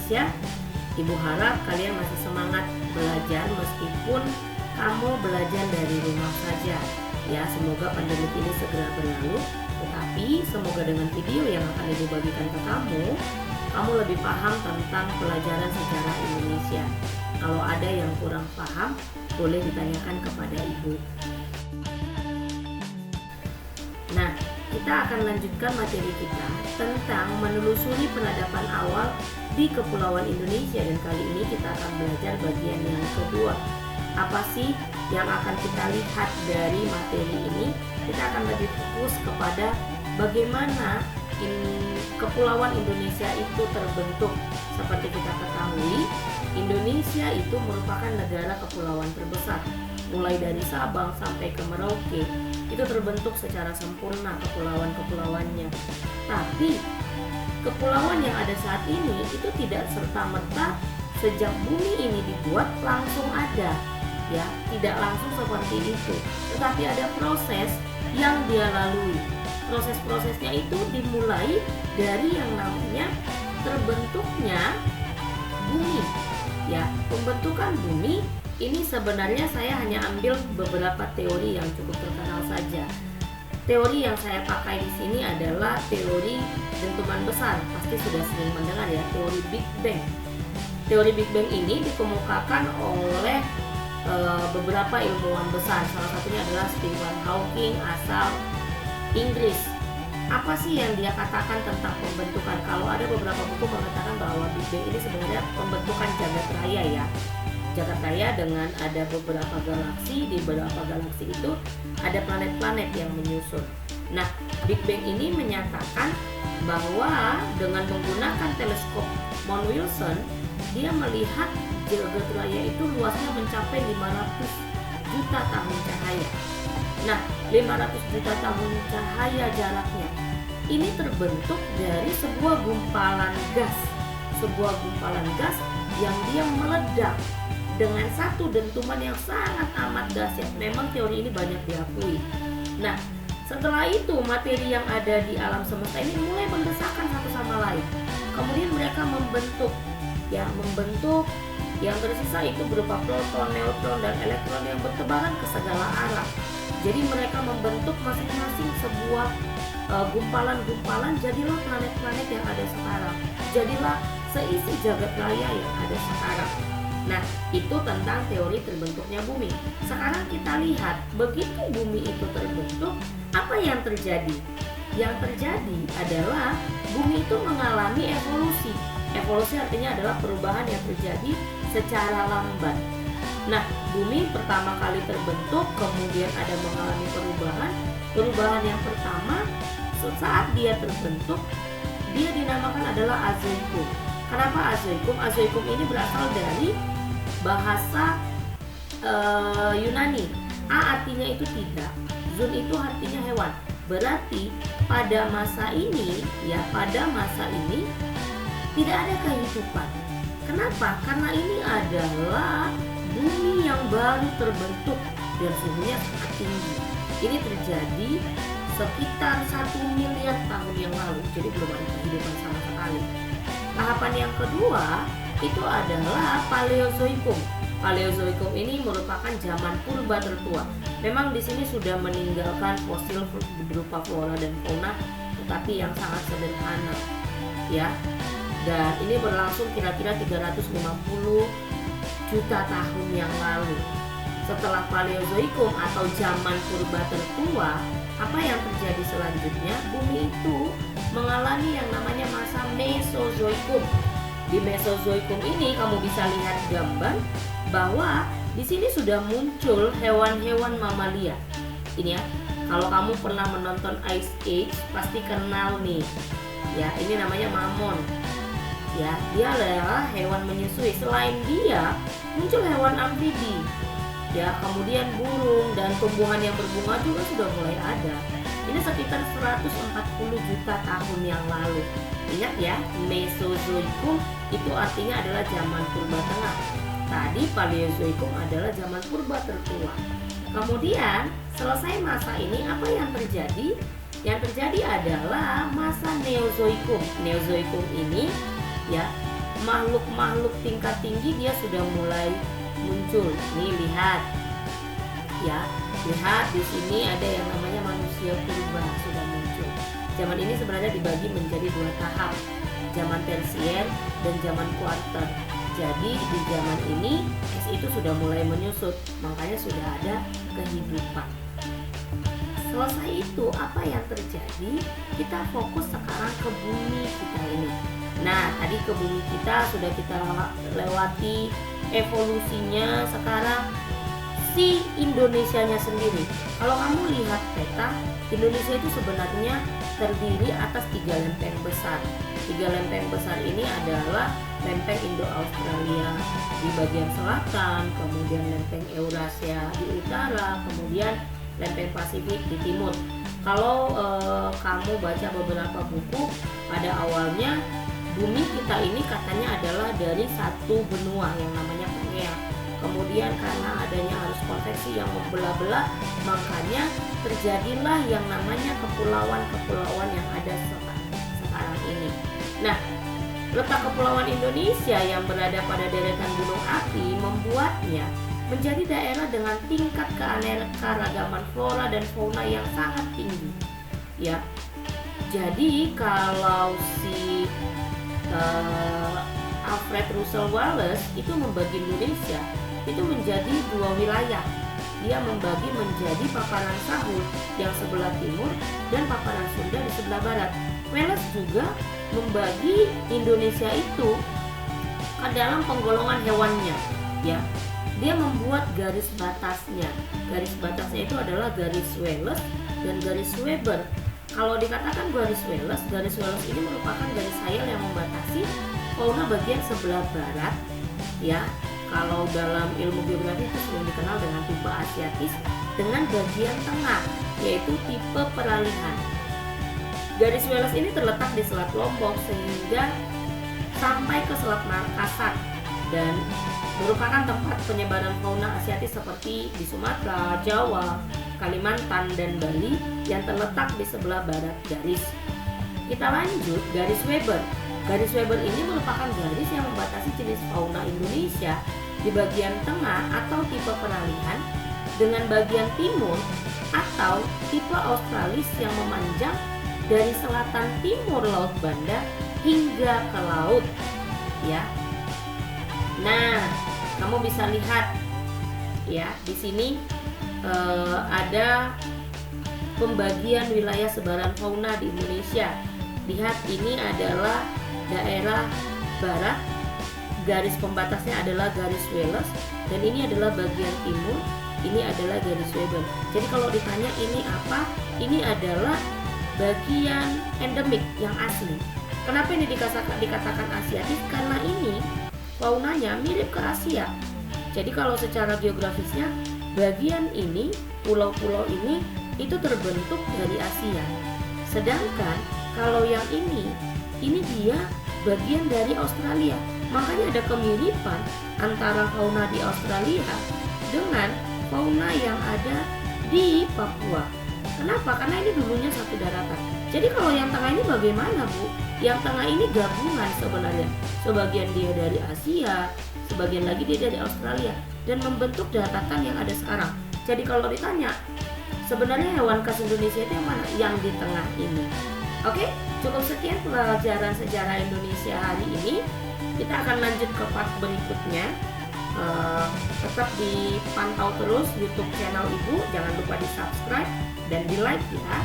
Indonesia. Ibu harap kalian masih semangat belajar meskipun kamu belajar dari rumah saja. Ya, semoga pandemi ini segera berlalu. Tetapi semoga dengan video yang akan Ibu bagikan ke kamu lebih paham tentang pelajaran sejarah Indonesia. Kalau ada yang kurang paham, boleh ditanyakan kepada Ibu. Nah, kita akan lanjutkan materi kita tentang menelusuri peradaban awal di Kepulauan Indonesia, dan kali ini kita akan belajar bagian yang kedua. Apa sih yang akan kita lihat dari materi ini? Kita akan lebih fokus kepada bagaimana Kepulauan Indonesia itu terbentuk. Seperti kita ketahui, Indonesia itu merupakan negara kepulauan terbesar. Mulai dari Sabang sampai ke Merauke, itu terbentuk secara sempurna kepulauan-kepulauannya. Tapi kepulauan yang ada saat ini itu tidak serta-merta sejak bumi ini dibuat langsung ada, ya, tidak langsung seperti itu. Tetapi ada proses yang dia lalui. Proses-prosesnya itu dimulai dari yang namanya terbentuknya bumi. Ya, pembentukan bumi ini sebenarnya saya hanya ambil beberapa teori yang cukup terkenal saja. Teori yang saya pakai di sini adalah teori dentuman besar. Pasti sudah sering mendengar ya, teori Big Bang. Teori Big Bang ini dikemukakan oleh beberapa ilmuwan besar. Salah satunya adalah Stephen Hawking asal Inggris. Apa sih yang dia katakan tentang pembentukan? Kalau ada beberapa buku mengatakan bahwa Big Bang ini sebenarnya pembentukan jagat raya ya. Jagat raya dengan ada beberapa galaksi, di beberapa galaksi itu ada planet-planet yang menyusun. Nah, Big Bang ini menyatakan bahwa dengan menggunakan teleskop Mount Wilson, dia melihat jagat raya itu luasnya mencapai 500 juta tahun cahaya. Nah, 500 juta tahun cahaya jaraknya. Ini terbentuk dari sebuah gumpalan gas. Sebuah gumpalan gas yang dia meledak dengan satu dentuman yang sangat amat dahsyat. Memang teori ini banyak diakui. Nah, setelah itu materi yang ada di alam semesta ini mulai berdesakan satu sama lain. Kemudian mereka membentuk yang tersisa itu berupa proton, neutron, dan elektron yang bertebaran ke segala arah. Jadi mereka membentuk masing-masing sebuah gumpalan-gumpalan, jadilah planet-planet yang ada sekarang. Jadilah seisi jagat raya yang ada sekarang. Nah, itu tentang teori terbentuknya bumi. Sekarang kita lihat, begitu bumi itu terbentuk, apa yang terjadi? Yang terjadi adalah bumi itu mengalami evolusi. Evolusi artinya adalah perubahan yang terjadi secara lambat. Nah, bumi pertama kali terbentuk, kemudian ada mengalami perubahan. Perubahan yang pertama, saat dia terbentuk, dia dinamakan adalah Azoikum. Kenapa Azoikum? Azoikum ini berasal dari bahasa Yunani. A artinya itu tidak, Zun itu artinya hewan. Berarti pada masa ini tidak ada kehidupan. Kenapa? Karena ini adalah bumi yang baru terbentuk dan suhunya sangat tinggi. Ini terjadi sekitar 1 miliar tahun yang lalu. Jadi belum ada kehidupan sama sekali. Tahapan yang kedua itu adalah Paleozoikum. Paleozoikum ini merupakan zaman purba tertua. Memang di sini sudah meninggalkan fosil berupa flora dan fauna, tetapi yang sangat sederhana, ya. Dan ini berlangsung kira-kira 350 juta tahun yang lalu. Setelah Paleozoikum atau zaman purba tertua, apa yang terjadi selanjutnya? Bumi itu mengalami yang namanya masa Mesozoikum. Di Mesozoikum ini kamu bisa lihat gambar bahwa di sini sudah muncul hewan-hewan mamalia. Ini ya, kalau kamu pernah menonton Ice Age pasti kenal nih. Ya, ini namanya mamon. Ya, dia adalah hewan menyusui. Selain dia, muncul hewan amfibi. Ya, kemudian burung dan tumbuhan yang berbunga juga sudah mulai ada. Ini sekitar 140 juta tahun yang lalu. Ingat ya, Mesozoikum itu artinya adalah zaman purba tengah. Tadi Paleozoikum adalah zaman purba tertua. Kemudian selesai masa ini, apa yang terjadi? Yang terjadi adalah masa Neozoikum. Neozoikum ini ya makhluk-makhluk tingkat tinggi dia sudah mulai muncul. Nih lihat, ya, lihat di sini ada yang namanya manusia purba sudah muncul. Zaman ini sebenarnya dibagi menjadi 2 tahap, zaman tersier dan zaman kuarter. Jadi di zaman ini es itu sudah mulai menyusut, makanya sudah ada kehidupan. Selesai itu apa yang terjadi? Kita fokus sekarang ke bumi kita ini. Nah, tadi ke bumi kita sudah kita lewati evolusinya. Sekarang si Indonesianya sendiri. Kalau kamu lihat peta, Indonesia itu sebenarnya terdiri atas 3 lempeng besar. 3 lempeng besar ini adalah lempeng Indo-Australia di bagian selatan, kemudian lempeng Eurasia di utara, kemudian lempeng Pasifik di timur. Kalau kamu baca beberapa buku, pada awalnya bumi kita ini katanya adalah dari satu benua yang namanya Pangea. Kemudian karena adanya arus konveksi yang membelah-belah, makanya terjadilah yang namanya kepulauan-kepulauan yang ada sekarang ini. Nah, letak kepulauan Indonesia yang berada pada deretan gunung api membuatnya menjadi daerah dengan tingkat keanekaragaman flora dan fauna yang sangat tinggi. Ya, jadi kalau si Alfred Russel Wallace itu membagi Indonesia itu menjadi 2 wilayah. Dia membagi menjadi paparan Sahul yang sebelah timur dan paparan Sunda di sebelah barat. Wallace juga membagi Indonesia itu ke dalam penggolongan hewannya, ya. Dia membuat garis batasnya. Garis batasnya itu adalah garis Wallace dan garis Weber. Kalau dikatakan garis Wallace ini merupakan garis hayal yang membatasi fauna bagian sebelah barat, ya. Kalau dalam ilmu geografi itu sering dikenal dengan tipe Asiatis, dengan bagian tengah yaitu tipe peralihan. Garis Wallace ini terletak di Selat Lombok sehingga sampai ke Selat Makassar dan merupakan tempat penyebaran fauna Asiatis seperti di Sumatera, Jawa, Kalimantan, dan Bali yang terletak di sebelah barat garis. Kita lanjut, garis Weber. Garis Weber ini merupakan garis yang membatasi jenis fauna Indonesia di bagian tengah atau tipe peralihan dengan bagian timur atau tipe Australis yang memanjang dari selatan timur Laut Banda hingga ke laut, ya. Nah, kamu bisa lihat, ya, di sini ada pembagian wilayah sebaran fauna di Indonesia. Lihat, ini adalah daerah barat, garis pembatasnya adalah garis Wallace, dan ini adalah bagian timur, ini adalah garis Weber. Jadi kalau ditanya ini apa, ini adalah bagian endemik yang asli. Kenapa ini dikatakan Asiatis? Karena ini faunanya mirip ke Asia. Jadi kalau secara geografisnya, bagian ini, pulau-pulau ini itu terbentuk dari Asia. Sedangkan kalau yang ini dia bagian dari Australia. Makanya ada kemiripan antara fauna di Australia dengan fauna yang ada di Papua. Kenapa? Karena ini dulunya satu daratan. Jadi kalau yang tengah ini bagaimana, Bu? Yang tengah ini gabungan sebenarnya. Sebagian dia dari Asia, sebagian lagi dia dari Australia, dan membentuk daratan yang ada sekarang. Jadi kalau ditanya, sebenarnya hewan khas Indonesia itu yang mana? Yang di tengah ini. Oke, cukup sekian pelajaran sejarah Indonesia hari ini. Kita akan lanjut ke part berikutnya. Tetap dipantau terus YouTube channel Ibu. Jangan lupa di subscribe dan di like ya.